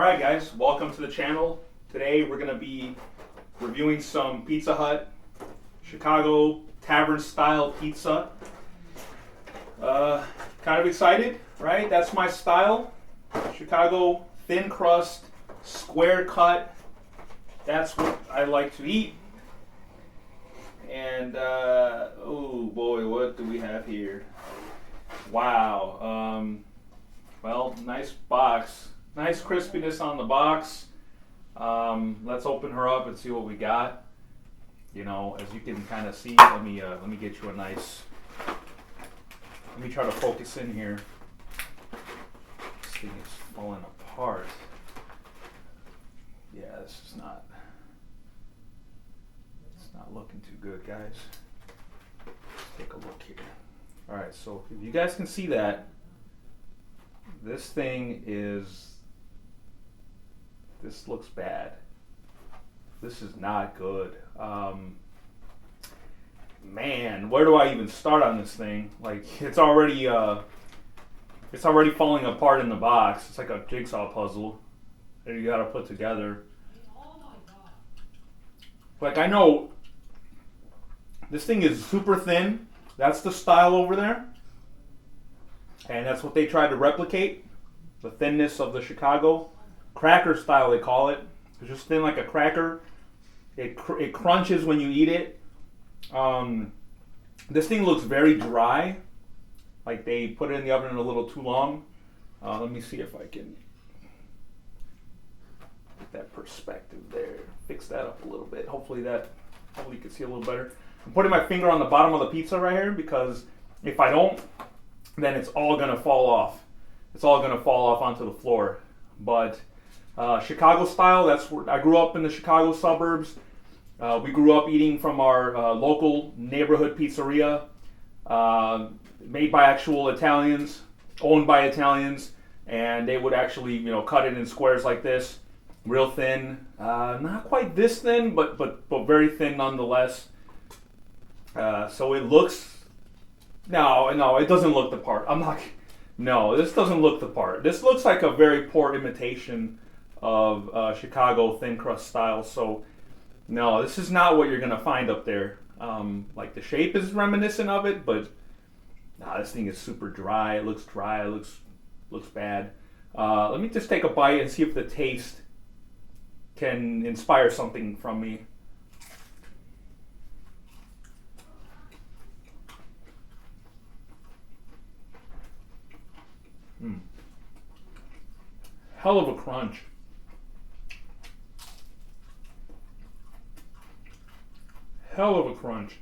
Alright guys, welcome to the channel. Today we're going to be reviewing some Pizza Hut Chicago Tavern style pizza. Kind of excited, right? That's my style. Chicago thin crust, square cut. That's what I like to eat. And oh boy, what do we have here? Wow. Well, nice box. Nice crispiness on the box. Let's open her up and see what we got. You know, as you can kind of see, let me get you a nice. Let me try to focus in here. This thing is falling apart. Yeah, this is not. It's not looking too good, guys. Let's take a look here. All right, so if you guys can see that, this thing is. This looks bad. This is not good. Man, where do I even start on this thing? Like, it's already falling apart in the box. It's like a jigsaw puzzle that you gotta put together. Like, I know this thing is super thin. That's the style over there. And that's what they tried to replicate. The thinness of the Chicago. Cracker style, they call it. It's just thin like a cracker. It crunches when you eat it. This thing looks very dry. Like they put it in the oven a little too long. Let me see if I can get that perspective there. Fix that up a little bit. Hopefully you can see a little better. I'm putting my finger on the bottom of the pizza right here because if I don't, then it's all gonna fall off. It's all gonna fall off onto the floor. But Chicago style, that's where I grew up in the Chicago suburbs. We grew up eating from our local neighborhood pizzeria, made by actual Italians, owned by Italians, and they would actually, you know, cut it in squares like this, real thin, not quite this thin, but very thin nonetheless. So it looks, no, it doesn't look the part. No, this doesn't look the part. This looks like a very poor imitation of Chicago thin crust style. So, no, this is not what you're gonna find up there. Like the shape is reminiscent of it, but nah, this thing is super dry. It looks dry. It looks bad. Let me just take a bite and see if the taste can inspire something from me. Hell of a crunch. Hell of a crunch.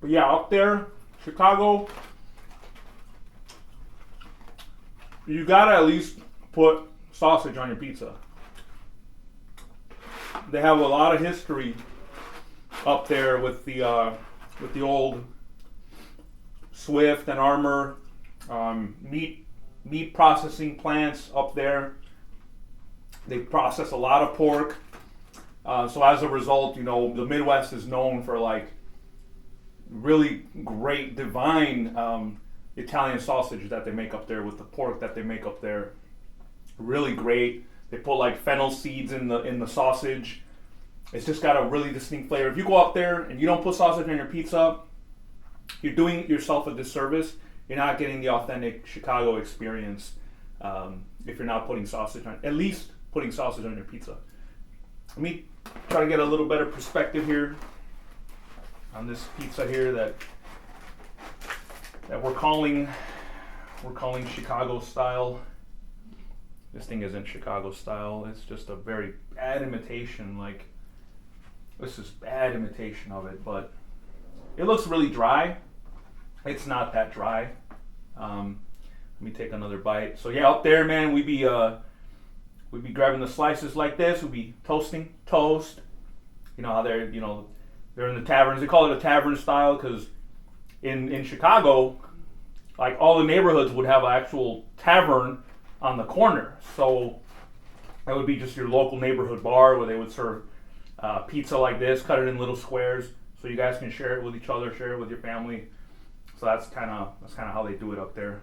But yeah, up there, Chicago, you gotta at least put sausage on your pizza. They have a lot of history up there with the old Swift and Armour meat processing plants up there. They process a lot of pork. So as a result, you know, the Midwest is known for like really great, divine Italian sausage that they make up there with the pork that they make up there. Really great. They put like fennel seeds in the sausage. It's just got a really distinct flavor. If you go up there and you don't put sausage on your pizza, you're doing yourself a disservice. You're not getting the authentic Chicago experience if you're not putting sausage on, at least putting sausage on your pizza. Let me try to get a little better perspective here on this pizza here that we're calling Chicago style. This thing isn't Chicago style. It's just a very bad imitation. Like, this is bad imitation of it, but it looks really dry. It's not that dry. Let me take another bite. So yeah, up there, man, we'd be grabbing the slices like this. We'd be toasting toast. You know how they're in the taverns. They call it a tavern style because in Chicago, like all the neighborhoods would have an actual tavern on the corner. So that would be just your local neighborhood bar where they would serve pizza like this, cut it in little squares. so you guys can share it with each other, share it with your family. So that's kind of how they do it up there.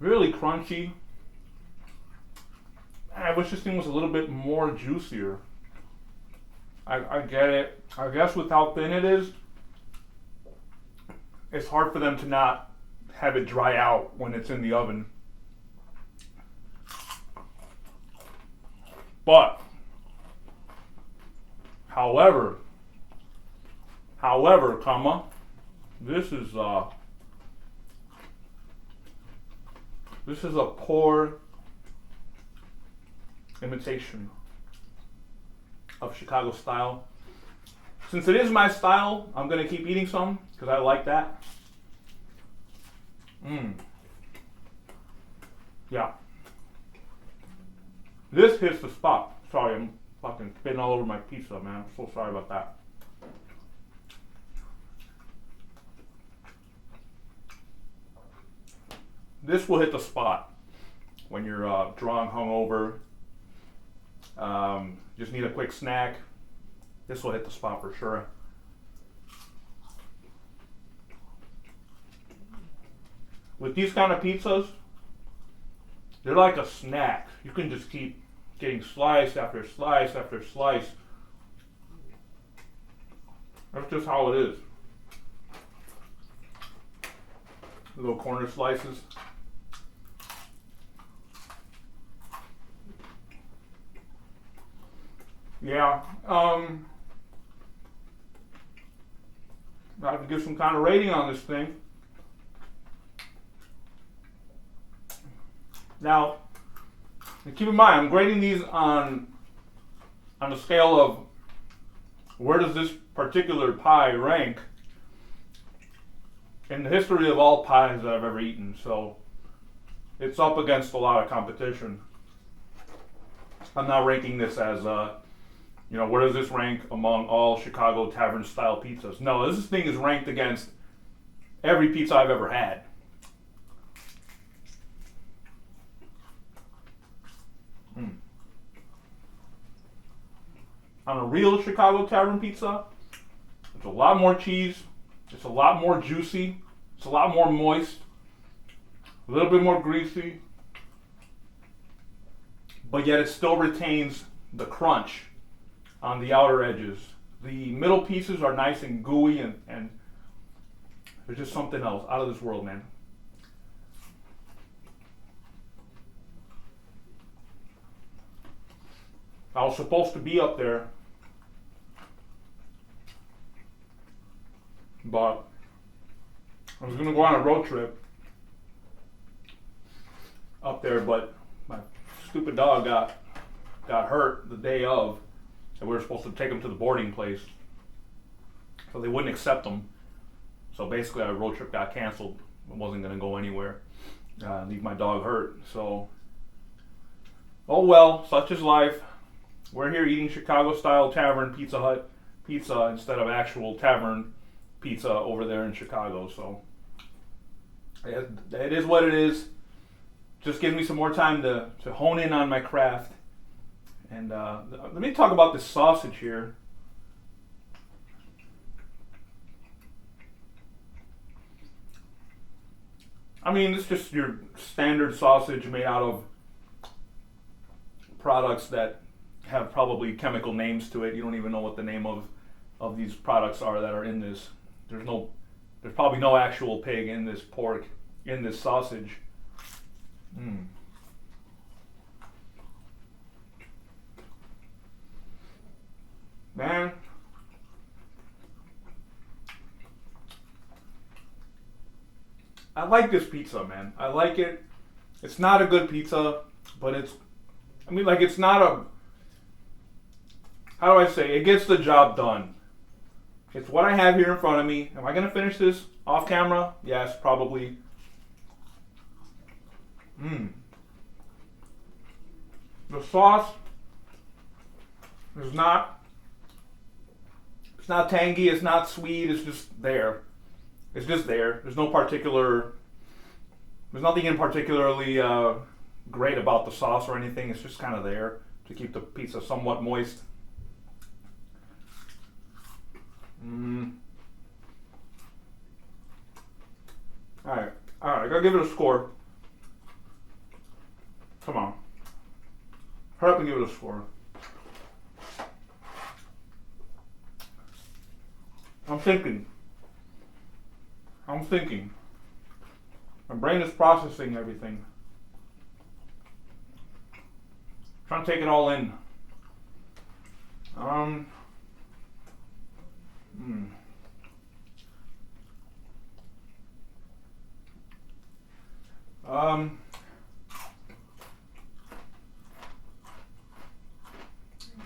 Really crunchy. I wish this thing was a little bit more juicier. I get it. I guess with how thin it is, it's hard for them to not have it dry out when it's in the oven. But, however, this is a poor imitation of Chicago style. Since it is my style, I'm gonna keep eating some because I like that. Yeah. This hits the spot. Sorry, I'm fucking spitting all over my pizza, man. I'm so sorry about that. This will hit the spot when you're drunk, hungover, just need a quick snack. This will hit the spot for sure. With these kind of pizzas, they're like a snack. You can just keep getting slice after slice after slice. That's just how it is. Little corner slices. Yeah, I have to give some kind of rating on this thing. Now, keep in mind, I'm grading these on a scale of where does this particular pie rank in the history of all pies that I've ever eaten. So it's up against a lot of competition. I'm not ranking this as where does this rank among all Chicago Tavern style pizzas? No, this thing is ranked against every pizza I've ever had. On a real Chicago Tavern pizza, it's a lot more cheese, it's a lot more juicy, it's a lot more moist, a little bit more greasy, but yet it still retains the crunch on the outer edges. The middle pieces are nice and gooey, and there's just something else out of this world, man. I was supposed to be up there, but I was going to go on a road trip up there, but my stupid dog got hurt the day of, and we were supposed to take him to the boarding place, so they wouldn't accept him. So basically our road trip got canceled. I wasn't going to go anywhere, leave my dog hurt. So, oh well, such is life. We're here eating Chicago style Tavern Pizza Hut pizza instead of actual Tavern pizza over there in Chicago. So it is what it is. Just gives me some more time to hone in on my craft. And let me talk about this sausage here. I mean, it's just your standard sausage made out of products that have probably chemical names to it. You don't even know what the name of these products are that are in this. There's probably no actual pig in this pork, in this sausage. Man, I like this pizza, man. I like it. It's not a good pizza, but it's not a, how do I say, it gets the job done. It's what I have here in front of me. Am I going to finish this off camera? Yes, probably. The sauce is not, it's not tangy, it's not sweet, it's just there. It's just there. There's nothing in particularly great about the sauce or anything. It's just kind of there to keep the pizza somewhat moist. Alright, I gotta give it a score. Come on. Hurry up and give it a score. I'm thinking. My brain is processing everything. Trying to take it all in.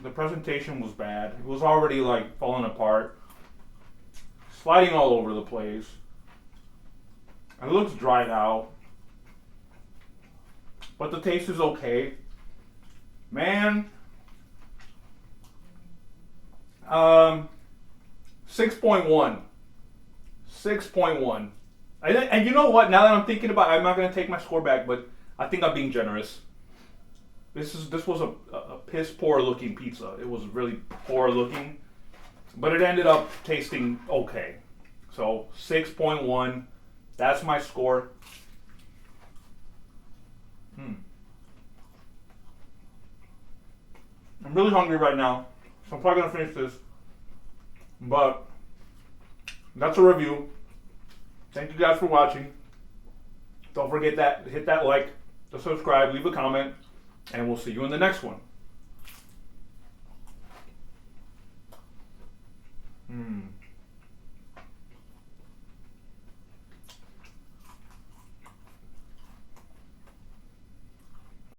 The presentation was bad. It was already like falling apart, sliding all over the place. It looks dried out, but the taste is okay. Man, 6.1. 6.1. And you know what? Now that I'm thinking about it, I'm not going to take my score back, but I think I'm being generous. This was a piss poor looking pizza. It was really poor looking, but it ended up tasting okay. So 6.1. That's my score. I'm really hungry right now, so I'm probably gonna finish this. But that's a review. Thank you guys for watching. Don't forget that hit that like, to subscribe, leave a comment, and we'll see you in the next one.